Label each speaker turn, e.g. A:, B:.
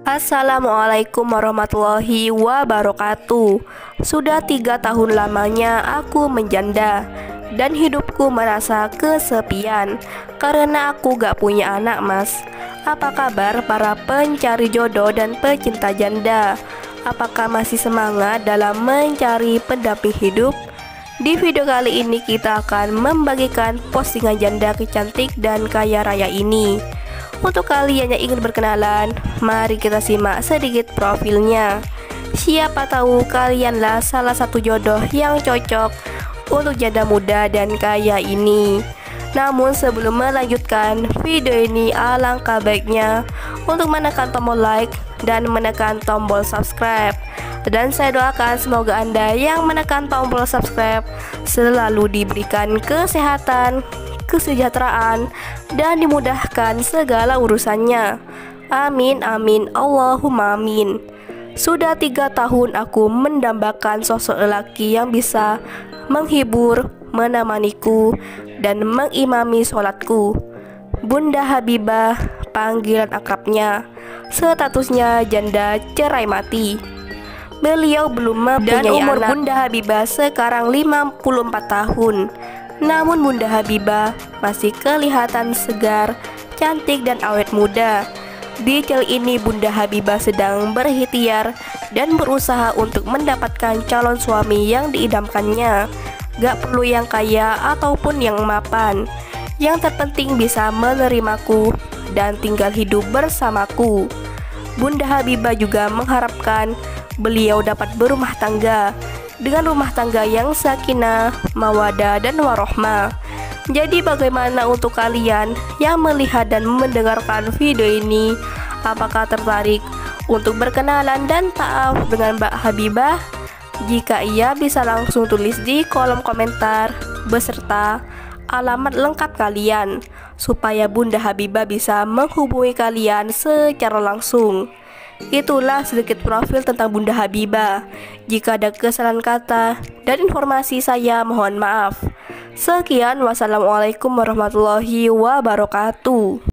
A: Assalamualaikum warahmatullahi wabarakatuh. Sudah 3 tahun lamanya aku menjanda dan hidupku merasa kesepian karena aku gak punya anak, mas. Apa kabar para pencari jodoh dan pecinta janda? Apakah masih semangat dalam mencari pendamping hidup? Di video kali ini kita akan membagikan postingan janda kecantik dan kaya raya ini. Untuk kalian yang ingin berkenalan, mari kita simak sedikit profilnya. Siapa tahu kalianlah salah satu jodoh yang cocok untuk janda muda dan kaya ini. Namun sebelum melanjutkan video ini, alangkah baiknya untuk menekan tombol like dan menekan tombol subscribe. Dan saya doakan semoga Anda yang menekan tombol subscribe selalu diberikan kesehatan, kesejahteraan, dan dimudahkan segala urusannya. Amin amin Allahumma amin. Sudah 3 tahun aku mendambakan sosok lelaki yang bisa menghibur, menemaniku, dan mengimami sholatku. Bunda Habibah panggilan akrabnya. Statusnya janda cerai mati. Beliau belum mempunyai dan umur anak. Bunda Habibah sekarang 54 tahun. Namun Bunda Habibah masih kelihatan segar, cantik, dan awet muda. Di channel ini Bunda Habibah sedang berikhtiar dan berusaha untuk mendapatkan calon suami yang diidamkannya. Gak perlu yang kaya ataupun yang mapan. Yang terpenting bisa menerimaku dan tinggal hidup bersamaku. Bunda Habibah juga mengharapkan beliau dapat berumah tangga dengan rumah tangga yang sakinah, mawadah, dan warohmah. Jadi bagaimana untuk kalian yang melihat dan mendengarkan video ini? Apakah tertarik untuk berkenalan dan ta'aruf dengan Mbak Habibah? Jika iya, bisa langsung tulis di kolom komentar beserta alamat lengkap kalian supaya Bunda Habibah bisa menghubungi kalian secara langsung. Itulah sedikit profil tentang Bunda Habibah. Jika ada kesalahan kata dan informasi, saya mohon maaf. Sekian, wassalamualaikum warahmatullahi wabarakatuh.